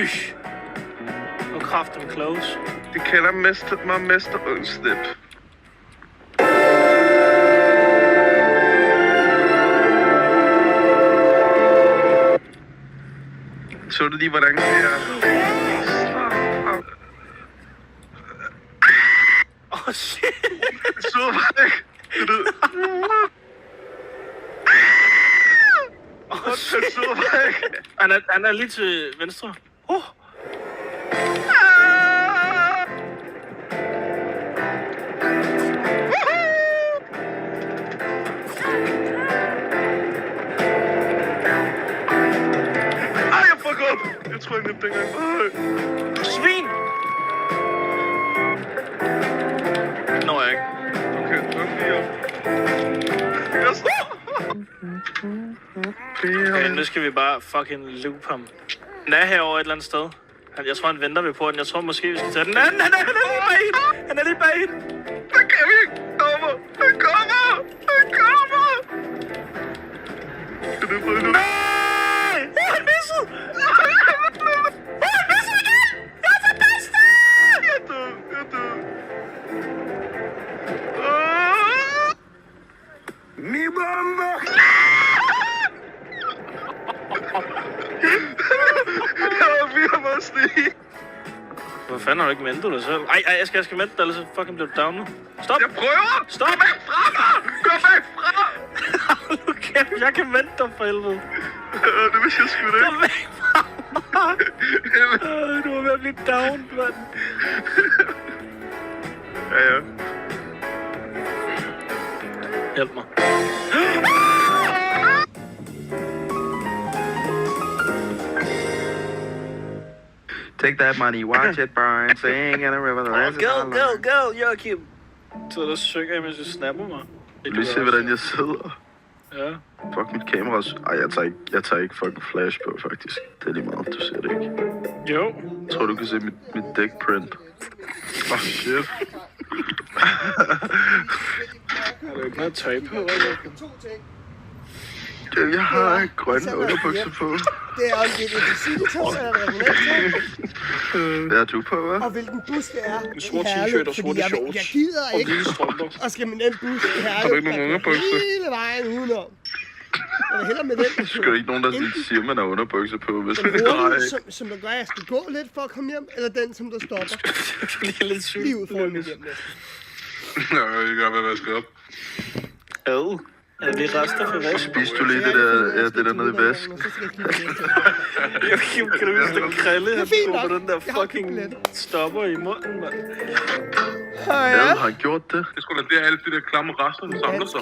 Ui. Nu kraften close. Det kalder mig Mester Undslip. Så du lige, hvordan det er? Åh, shit. Så væk. Åh, shit. Han er lige til venstre. Jeg tror, jeg nævnte dengang. Svin! Nå, jeg ikke. Okay, nu skal vi bare fucking loop ham. Han er herovre et eller andet sted. Jeg tror, han venter ved porten. Jeg tror måske, vi skal tage den anden. Han er lige bag hende! Han er lige bag hende! Der kan vi ikke! Han kommer! Skal du få nu? Nej! Han missede! Han missede igen! Jeg er forbastet! Jeg er død. Mi bomba! Jeg er meget stig. Hvad fanden har du ikke ventet dig selv? Ej, jeg skal vente dig, ellers så fucking bliver du down nu. Stop! Jeg prøver! Stop! Gå væk fra mig! Gå væk fra! Okay, jeg kan vente dig for helvede. Det vil jeg sgu da Gå væk fra mig! Du er ved at blive down, mand. Ja. Hjælp mig. Take that money, watch it burn, sing in the river, the rest is all mine. Go, Joachim! Så der synger jeg, mens du snapper mig. Vil du se, hvordan jeg sidder? Ja. Fuck mit kamera. Ej, jeg tager ikke fucking flash på, faktisk. Det er lige meget, du ser det ikke. Jo. Jeg tror, du kan se mit deck print. Oh, shit. Har du ikke noget tøj på, eller? Jeg har grønne underbukser på. Det er om det er visitetøj eller regionaltøj. Hvad har du på, hva'? Og hvilken bus det er En sort t-shirt og sorte shorts. Jeg gider Og ikke. hvide strømper. Og skal med den bus i Herlev. Har du ikke nogen underbukser? Hele vejen udenom. Jeg vil hellere med den. Skal der ikke nogen, der siger, at man har underbukser på, hvis man Den som der gør, at jeg skal gå lidt for at komme hjem, eller den, som der stopper. Det er lidt sygt. Lige ud foran mit hjem. Nå, jeg gør, hvad jeg skal op. Ad. Er det rester for vask? Spiste du lige det der nede i vasken? Joachim, kan du huske den krille, han tog på den der fucking stopper i munden, mand? Ja, har han gjort det? Det skulle da der alle de der klamme rester, der samler sig.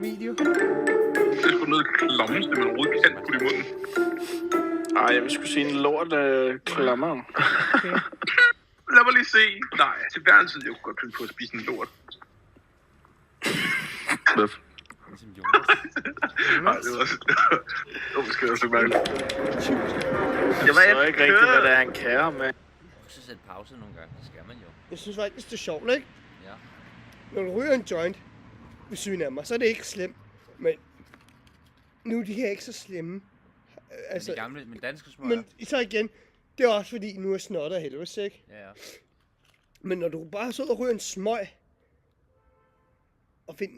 Video. Det skulle noget klammeste, man overhovedet kan putte i munden. Ej, jeg vil sgu sige en lort klammer. Okay. Lad mig lige se. Nej, til værelset, jeg kunne godt finde på at spise en lort. Hvad? Nej, det var... Det skal jeg så mærke. Jeg ved ikke rigtigt, hvad det er, han kærer med. Så sæt pause nogle gange, det skal man jo. Jeg synes faktisk, det er sjovt, ikke? Ja. Når du ryger en joint ved siden af mig, så er det ikke slemt. Men nu er de her ikke så slemme. Altså, De gamle, min danske smøger. men så igen, det er også fordi, nu er snottet af helvedes, ikke? Ja. Men når du bare sidder og ryger en smøg,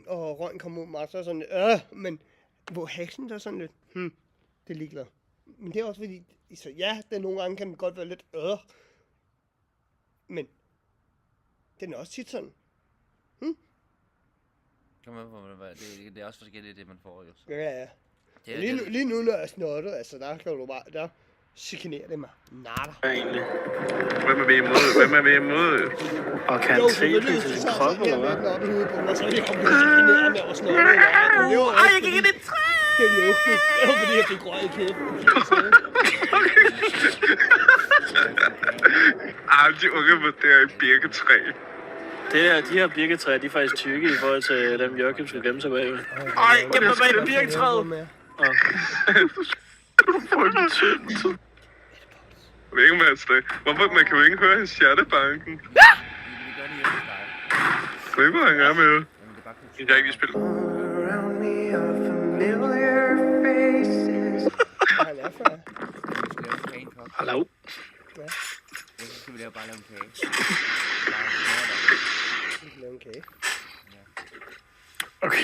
og røgen kommer ud meget, så er sådan lidt, men hvor hasen der er sådan lidt, det er ligeglad. Men det er også fordi, så ja, det nogle gange kan den godt være lidt, men den er også tit sådan, Kom med på, det er også forskelligt, det man får jo. Så. ja. Det er, Lige nu, når jeg er snottet, altså der kan du bare, der chikanerer det mig. Nada. Egentlig. Hvem er vi imod? Og kan han se det til sin krop, eller hvad? Op i hovedet på mig, så er det om det chikanerer med at snotte. Ej, jeg gik i det træ! Det er lugtet. Det var fordi, jeg fik røg i kæben. De unge på det her birketræ. De her birketræer, de er faktisk tykke i forhold til dem, Joachim skal gemme sig bagved. Ej, gem dig bag birketræet! Du får en tynd. Jeg ved ikke, hvad det er. Hvorfor? Man kan jo ikke høre hans hjertebanken. vi gør det hjemme hos dig. Jeg ved ikke, hvad han gør med det. Jamen, det er bare Jeg har ikke lige spillet. Han er for. Hallo?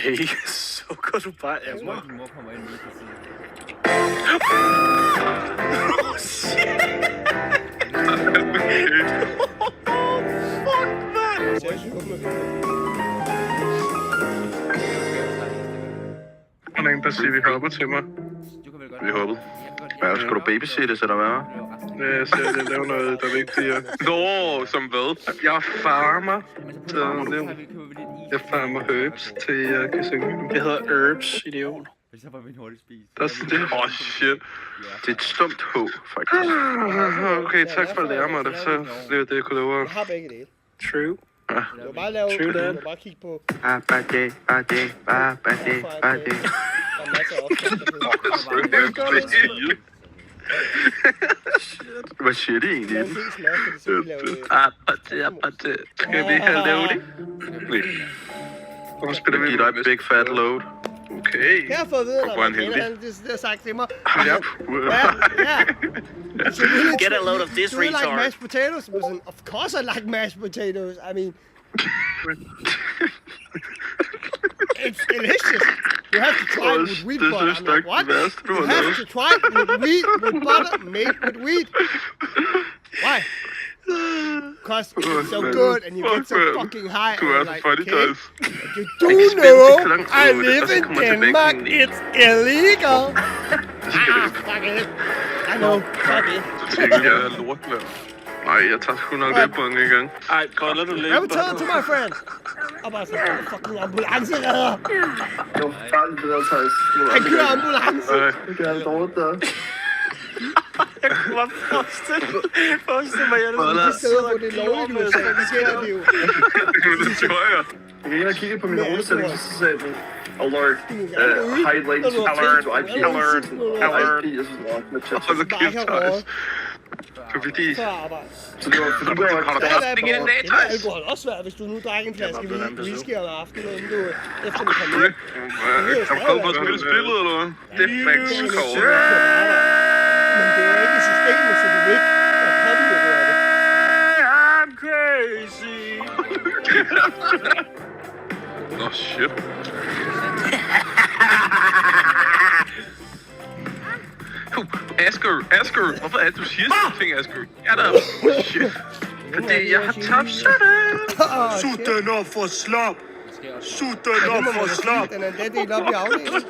Okay, så går du bare af Jeg tror, mig. din mor kommer ind lige på siden. Oh, shit! Fuck, man! Der er en, der siger, vi hopper til mig. Du kan vel godt... Vi hoppede. Ja, Ja, skal du babysittes, eller hvad? Ja, jeg ser, at jeg laver noget, der er vigtigere. Nå, som hvad? Jeg farmer. Jeg farmer herbs, til jeg kan synge nu. Det hedder herbs, idiot. Hvis jeg får min hurtigt spise. Der er sådan det. Åh, shit. Det er et stumt H, faktisk. Okay, tak for at lære mig det. Så det er det, jeg kunne love. Jeg har begge dele. True. Du må bare lave... True that. Du må bare kigge på... Abade, bade, babade, bade. Der er masser af opskrifter. Hvad siger de egentlig? Lave en del smør, fordi så vi laver... Abade, abade. Skal vi have lavet det? Hvorfor spiller vi Giv dig et big fat load. Okay. Jeg har fået at vide, Hvor er han at heldig. det har sagt til mig. Ja. Ja. Get a load of this Do you like retard. mashed potatoes? I was like, of course I like mashed potatoes. I mean... It's delicious. You have to try it with wheat butter. I'm like, what? You have to try it with wheat, with butter made with wheat. Why? Because it's so good and you get so fucking high. Du and er you're for like, funny, okay. Thijs. You do know I live in Denmark. It's illegal. Fuck it. I know. Fuck it. Så tænker jeg, er lort, mand. Nej, jeg tager sgu nok lidt på en gang. Ej, kolder du lidt? Let me tell it to my friend. Og bare sådan, fucking ambulanceredder. Det var farligt, det der, Thijs. Han kører ambulance. Det er dårligt, der. Jeg kunne bare forestille mig, at De steder, hvor det er lovligt, så sker det jo. Det tror jeg. Jeg gik ind og kiggede på min rulesætning, så sagde den, alert, high latency, alert, IP, alert, alert. Jeg synes, med chat. Hold da Bare kæft, kan Thijs. råde Det er fordi... før arbejde. Så det var, fordi du var Har du haft det i en dag, Det var Thijs? alkohol også svært, hvis du nu drak en flaske whisky om aftenen, inden du efter du kom hjem. Har du prøvet på at spille spillet, eller hvad? Det er faktisk kort. Men det er ikke i systemet, så du vil ikke være påvirket af det. I'm crazy. Nå, shit. Asger, hvorfor er det, du siger sådan ting, Asger? Jeg er der. Shit. Fordi jeg har tabt sådan. Sut den op for slap. Sut den op for slap. Den er endda delt op i afdelingen.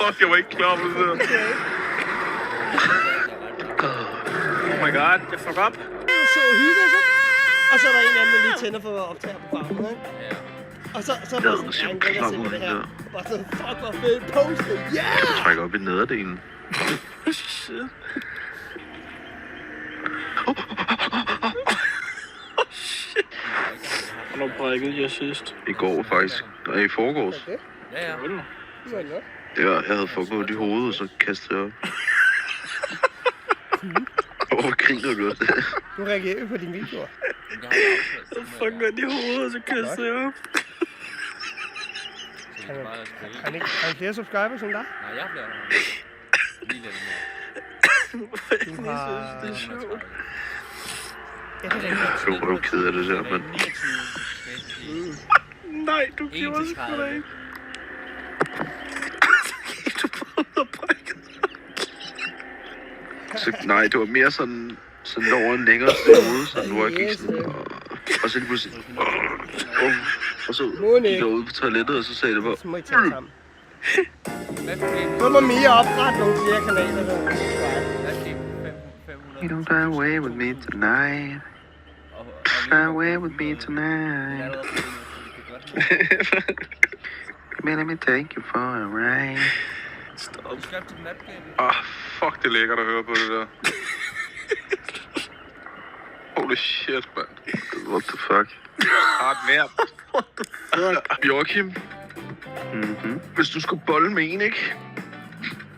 Fuck, jeg var ikke klar på det der. Oh my god, jeg fuck op. Så hygger sig. Og så er der en anden, der lige tænder for at optage programmet, ikke? Ja. Og så er der sådan, ja, en gang jeg ser det her. Og bare sådan, fuck, hvor fedt, post it, yeah! Trækker op i nederdelen. Shit. Hvornår brækkede jeg sidst? I går faktisk. Og i forgårs. Okay, Ja, ja. nå. Ja, jeg havde fået godt i hovedet, så kastede jeg op. Hvorfor griner du af det? Du reagerer jo på dine videoer. Men det har jeg afsløret. Fuck godt i hovedet, så kastede jeg op. Så det er bare at spille. Har han flere subscribers som dig? Nej, jeg bliver lige lidt mere. Du har... Det er sjovt. Jeg kan ikke. Jeg er jo ked af det der, men... 29 Nej, du gjorde det sgu da ikke. Du prøvede at brække. Så, nej, det var mere sådan over en længere periode, så nu jeg gik sådan... Og så lige pludselig... Og så gik jeg ud på toilettet, og så sagde det bare... Så må I tage sammen. Hvad for det? Så må Mia oprette nogle flere kanaler, der er subscribe. Hvad er det? 500? You don't die away with me tonight. Fly away with me Det er tonight. allerede på det nu, så vi kan godt Man, let me take you for a ride. Stop. skrive til den app, Fuck, det er lækkert at høre på det der. Holy shit, mand. What the fuck? Mere. Joachim, hvis du skulle bolle med en, ikke?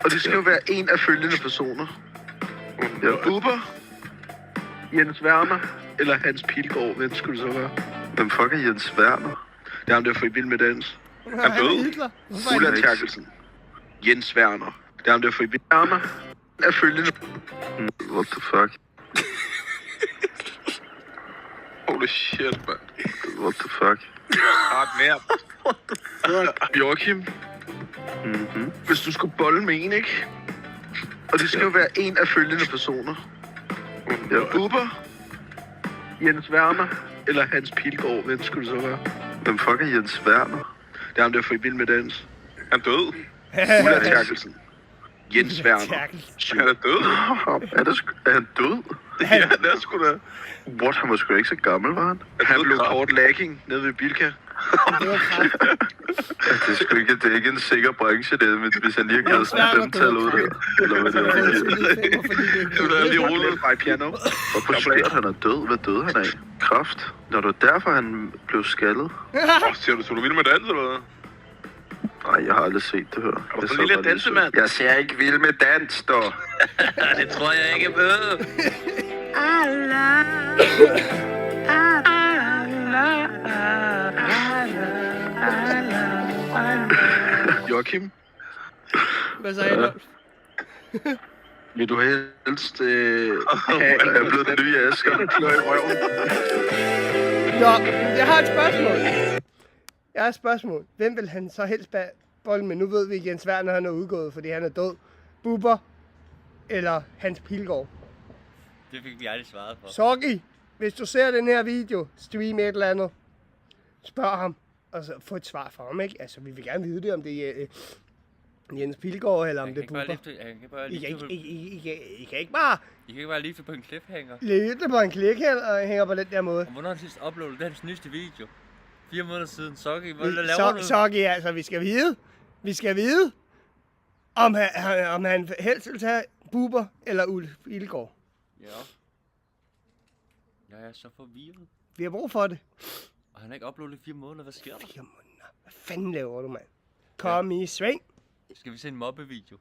Og det skal jo være en af følgende personer. Ja. Bubber, Jens Werner eller Hans Pilgaard. Hvem skulle det så være? Hvem fuck er Jens Werner? Det er ham, der får i Vild med Dans. Han er død. Hitler. Hvorfor er Ulla han- Terkelsen. Jens Werner. Det er ham, der får i Vild med Werner. Er følgende. What the fuck? Holy shit, mand. What the fuck? Ret mere. Joachim. Hvis du skulle bolle med en, ikke? Og det skal jo være en af følgende personer. Ja, Bubber, Jens Werner eller Hans Pilgaard. Hvem skulle det så være? Hvem fuck er Jens Werner? Det er ham, der får i Vild med Dans. Han død. Ulla Terkelsen. Jens Werner. Han er død. Er han død? Ja, han er sgu da. What, han var sgu ikke så gammel, var han? Han blev kort lacking nede ved Bilka. Det er ikke en sikker branche, det, hvis han lige har givet sådan en femtal ud der. Eller hvad det var. Det er lige rullet fra piano. Hvorfor sker han er død? Hvad døde han af? Kræft? Når det var derfor, han blev skaldet. Siger du, så du Vild med Dans, eller hvad? Nej, jeg har aldrig set det her. Er du så lille dansemand? Jeg ser ikke Vild med Dans, dog. Det tror jeg ikke på. Joachim, Hvad sagde du? Vil du helst have blevet den nye Asger? klør i røven. Nå, jeg har et spørgsmål. Hvem vil han så helst bolle med? Nu ved vi, at Jens Werner han er udgået, fordi han er død. Bubber eller Hans Pilgaard? Det fik vi aldrig svaret på. Soggy, hvis du ser den her video, stream et eller andet, spørg ham, og så få et svar fra ham, ikke? Altså, vi vil gerne vide det, om det er Jens Pilgaard, eller om det er Bubber. I kan ikke bare lifte på en cliffhanger. lifte på en cliffhanger på den der måde. Og hvornår har han sidst uploadet hans nyeste video? 4 måneder siden. Soggy, hvad laver du? Soggy, altså, vi skal vide, om han helst vil tage Bubber eller Ulf Pilgaard. Ja. Jeg er så forvirret. Vi har brug for det. Og han har ikke uploadet i 4 måneder. Hvad sker der? 4 måneder. Hvad fanden laver du, mand? Kom i sving. Skal vi se en mobbevideo?